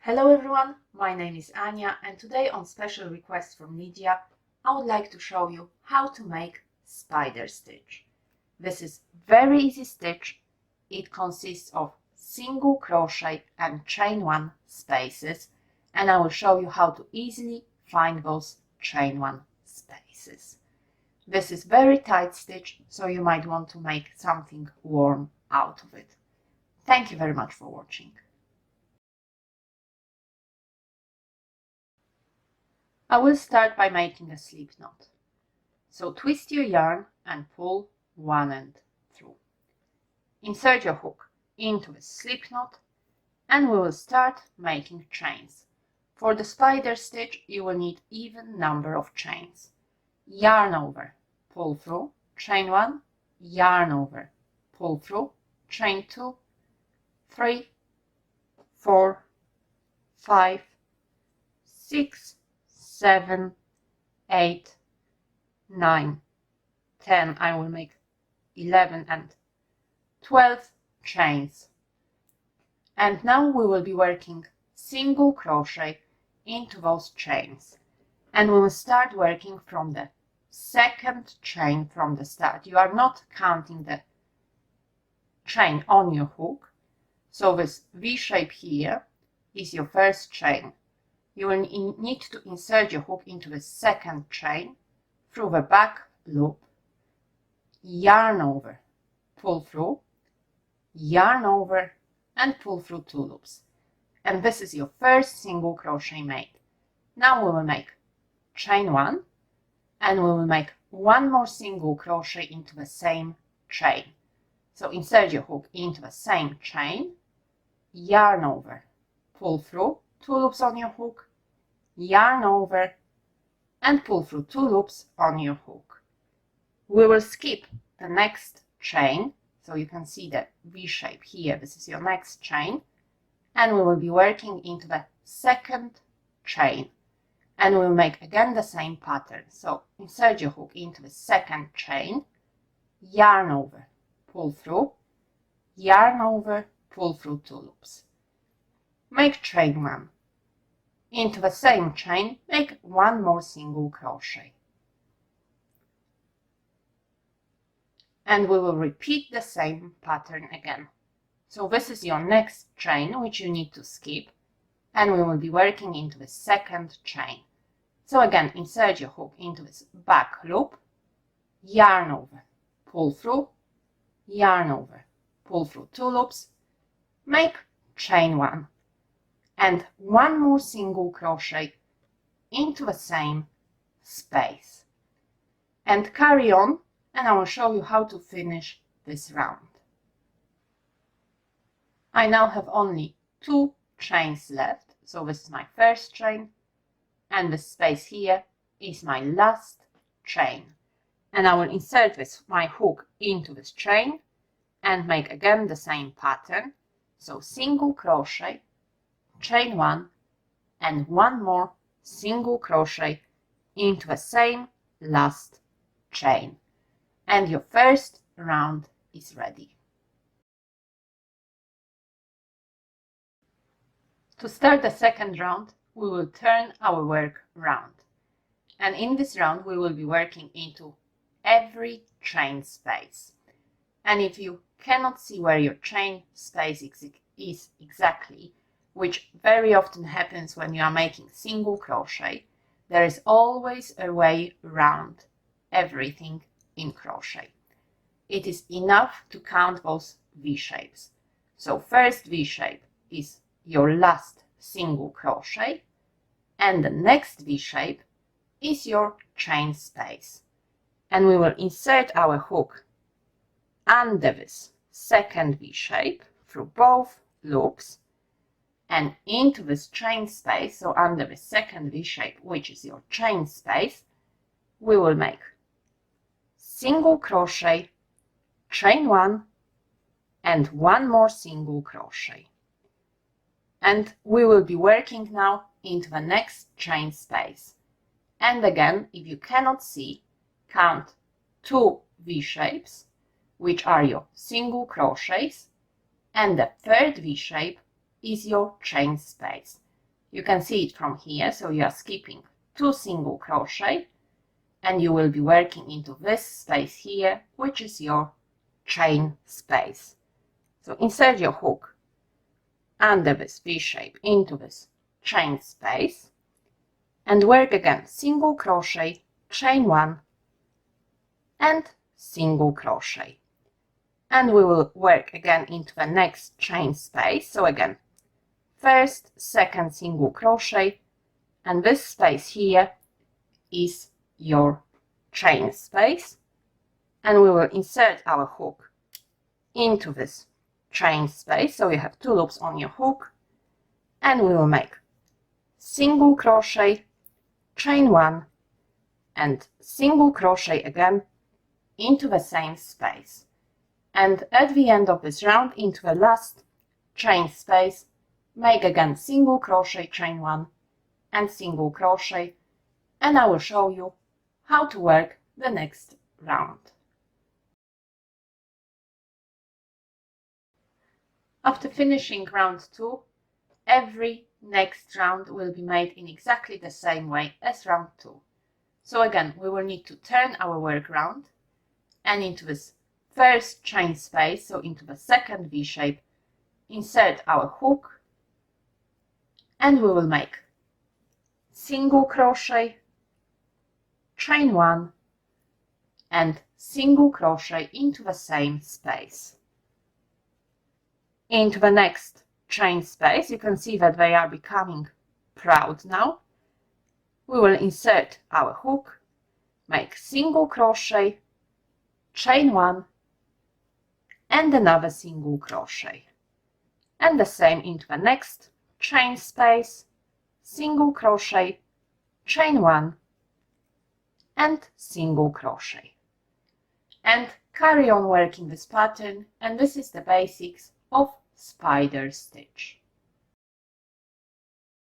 Hello everyone, my name is Anya and today on special request from Lydia, I would like to show you how to make spider stitch. This is very easy stitch. It consists of single crochet and chain one spaces, and I will show you how to easily find those chain one spaces. This is very tight stitch, so you might want to make something warm out of it. Thank you very much for watching. I will start by making a slip knot. So twist your yarn and pull one end through. Insert your hook into the slip knot and we will start making chains. For the spider stitch you will need even number of chains. Yarn over, pull through, chain 1, yarn over, pull through, chain 2, 3, 4, 5, 6, 7, 8, 9, 10. I will make 11 and 12 chains. And now we will be working single crochet into those chains. And we will start working from the second chain from the start. You are not counting the chain on your hook. So this V shape here is your first chain. You will need to insert your hook into the second chain through the back loop, yarn over, pull through, yarn over and pull through 2 loops. And this is your first single crochet made. Now we will make chain 1 and we will make one more single crochet into the same chain. So insert your hook into the same chain, yarn over, pull through, 2 loops on your hook, yarn over and pull through 2 loops on your hook. We will skip the next chain, so you can see the V shape here. This is your next chain, and we will be working into the second chain, and we will make again the same pattern. So insert your hook into the second chain, yarn over, pull through, yarn over, pull through 2 loops. Make chain 1. Into the same chain, make one more single crochet. And we will repeat the same pattern again. So this is your next chain, which you need to skip, and we will be working into the second chain. So again, insert your hook into this back loop, yarn over, pull through, yarn over, pull through 2 loops, make chain 1. And one more single crochet into the same space. And carry on, and I will show you how to finish this round. I now have only 2 chains left, so this is my first chain, and the space here is my last chain. And I will insert my hook into this chain and make again the same pattern. So single crochet, chain 1 and one more single crochet into the same last chain, and your first round is ready. To start the second round, we will turn our work round, and in this round we will be working into every chain space. And if you cannot see where your chain space is exactly, which very often happens when you are making single crochet, there is always a way around everything in crochet. It is enough to count those V shapes. So first V shape is your last single crochet, and the next V shape is your chain space. And we will insert our hook under this second V shape through both loops, and into this chain space, so under the second V shape, which is your chain space, we will make single crochet, chain 1 and one more single crochet. And we will be working now into the next chain space. And again, if you cannot see, count 2 V shapes, which are your single crochets, and the third V shape is your chain space. You can see it from here, so you are skipping 2 single crochet and you will be working into this space here, which is your chain space. So insert your hook under this V shape into this chain space and work again single crochet, chain 1 and single crochet. And we will work again into the next chain space. So again, first, second single crochet, and this space here is your chain space, and we will insert our hook into this chain space. So you have 2 loops on your hook, and we will make single crochet, chain 1 and single crochet again into the same space. And at the end of this round, into the last chain space, make again single crochet, chain 1 and single crochet, and I will show you how to work the next round. After finishing round 2, every next round will be made in exactly the same way as round 2. So again, we will need to turn our work round and into this first chain space, so into the second V shape, insert our hook, and we will make single crochet, chain 1 and single crochet into the same space. Into the next chain space, you can see that they are becoming proud now. We will insert our hook, make single crochet, chain 1 and another single crochet, and the same into the next chain space, single crochet, chain 1 and single crochet, and carry on working this pattern. And this is the basics of spider stitch.